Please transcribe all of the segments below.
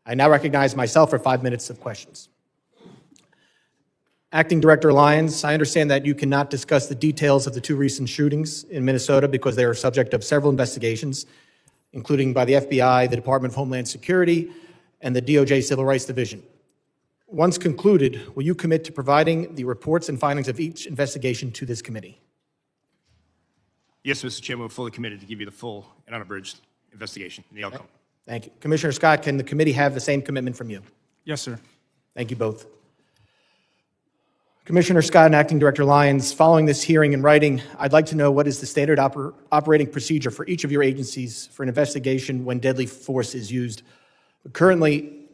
I now recognize myself for 5 minutes of questions. Acting Director Lyons, I understand that you cannot discuss the details of the 2 recent shootings in Minnesota because they are subject of several investigations, including by the FBI, the Department of Homeland Security, and the DOJ Civil Rights Division. Once concluded, will you commit to providing the reports and findings of each investigation to this committee? Yes, Mr. Chairman, we're fully committed to give you the full and unabridged investigation and the outcome. Thank you. Commissioner Scott, can the committee have the same commitment from you? Yes, sir. Thank you both. Commissioner Scott and Acting Director Lyons, following this hearing in writing, I'd like to know what is the standard operating procedure for each of your agencies for an investigation when deadly force is used. Currently,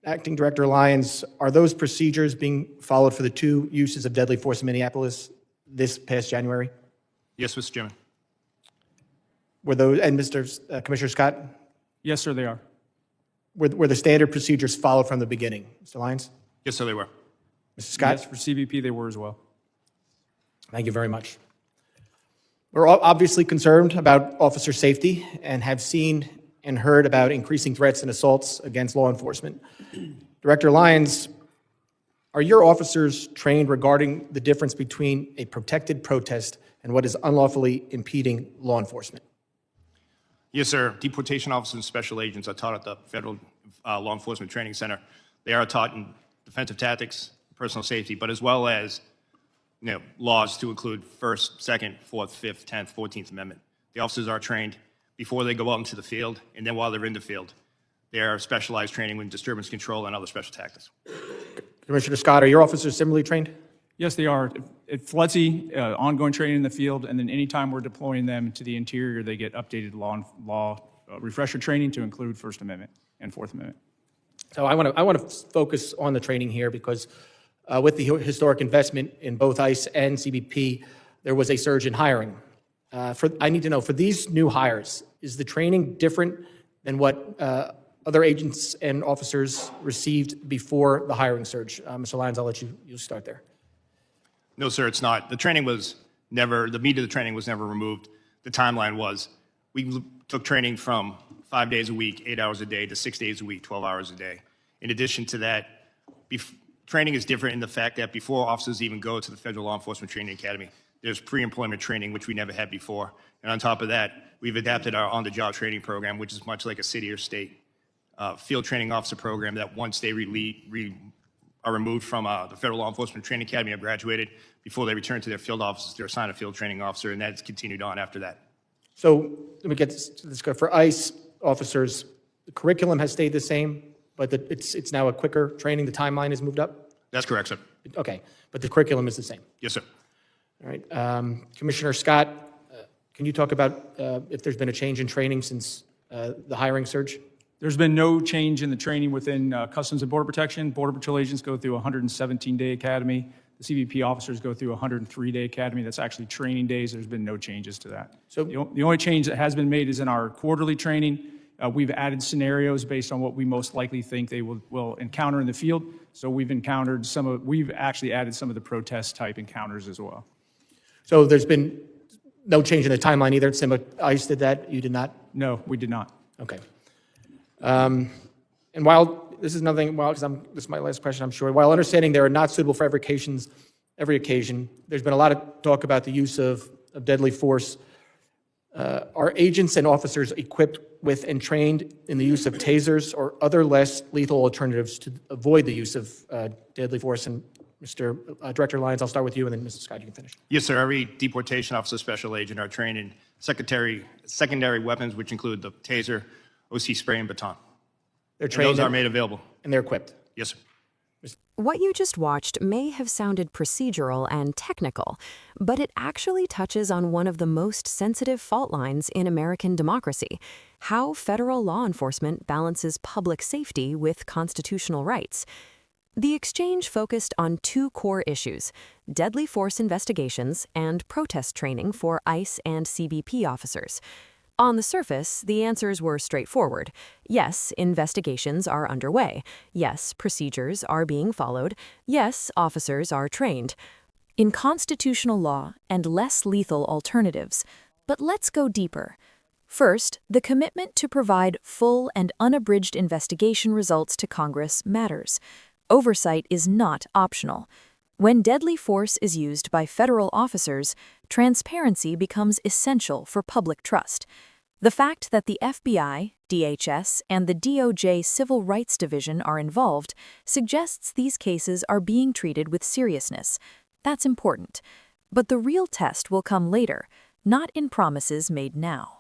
Acting Director Lyons, are those procedures being followed for the 2 uses of deadly force in Minneapolis this past January? Yes, Mr. Chairman. Were those, and Commissioner Scott, Yes, sir, they are. were the standard procedures followed from the beginning? Mr. Lyons? Yes, sir, they were. Mr. Scott? Yes, for CBP, they were as well. Thank you very much. We're all obviously concerned about officer safety and have seen and heard about increasing threats and assaults against law enforcement. Director Lyons, are your officers trained regarding the difference between a protected protest and what is unlawfully impeding law enforcement? Yes, sir. Deportation officers and special agents are taught at the Federal Law Enforcement Training Center. They are taught in defensive tactics, personal safety, but as well as laws to include First, Second, Fourth, Fifth, 10th, 14th Amendment. The officers are trained before they go out into the field, and then while they're in the field. They are specialized training with disturbance control and other special tactics. Commissioner Scott, are your officers similarly trained? Yes, they are. At FLETC, ongoing training in the field, and then anytime we're deploying them to the interior, they get updated law refresher training to include First Amendment and Fourth Amendment. So I want to focus on the training here because with the historic investment in both ICE and CBP, there was a surge in hiring. I need to know, for these new hires, is the training different than what other agents and officers received before the hiring surge? Mr. Lyons, I'll let you start there. No, sir, it's not. The training was never, the meat of the training was never removed. The timeline was, we took training from 5 days a week, 8 hours a day, to 6 days a week, 12 hours a day. In addition to that, training is different in the fact that before officers even go to the Federal Law Enforcement Training Academy, there's pre-employment training, which we never had before. And on top of that, we've adapted our on-the-job training program, which is much like a city or state field training officer program that once they are removed from the Federal Law Enforcement Training Academy and graduated, before they return to their field offices, they're assigned a field training officer, and that's continued on after that. So let me get this go. For ICE officers, the curriculum has stayed the same, but it's now a quicker training. The timeline has moved up? That's correct, sir. Okay, but the curriculum is the same. Yes, sir. All right. Commissioner Scott, can you talk about if there's been a change in training since the hiring surge? There's been no change in the training within Customs and Border Protection. Border Patrol agents go through a 117-day academy. The CBP officers go through a 103-day academy. That's actually training days. There's been no changes to that. So the only change that has been made is in our quarterly training. We've added scenarios based on what we most likely think they will encounter in the field. So we've actually added some of the protest type encounters as well. So there's been no change in the timeline either. Similar, ICE did that. You did not. No, we did not. Okay. And while this is nothing, because this is my last question, I'm sure. While understanding they are not suitable for every occasion, there's been a lot of talk about the use of deadly force. Are agents and officers equipped with and trained in the use of tasers or other less lethal alternatives to avoid the use of deadly force? And Mr. Director Lyons, I'll start with you, and then Mr. Scott, you can finish. Yes, sir. Every deportation officer special agent are trained in secondary weapons, which include the taser, OC spray, and baton. They're trained. And those are made available. And they're equipped. Yes, sir. What you just watched may have sounded procedural and technical, but it actually touches on one of the most sensitive fault lines in American democracy: how federal law enforcement balances public safety with constitutional rights. The exchange focused on 2 core issues: deadly force investigations and protest training for ICE and CBP officers. On the surface, the answers were straightforward. Yes, investigations are underway. Yes, procedures are being followed. Yes, officers are trained in constitutional law and less lethal alternatives. But let's go deeper. First, the commitment to provide full and unabridged investigation results to Congress matters. Oversight is not optional. When deadly force is used by federal officers, transparency becomes essential for public trust. The fact that the FBI, DHS, and the DOJ Civil Rights Division are involved suggests these cases are being treated with seriousness. That's important. But the real test will come later, not in promises made now.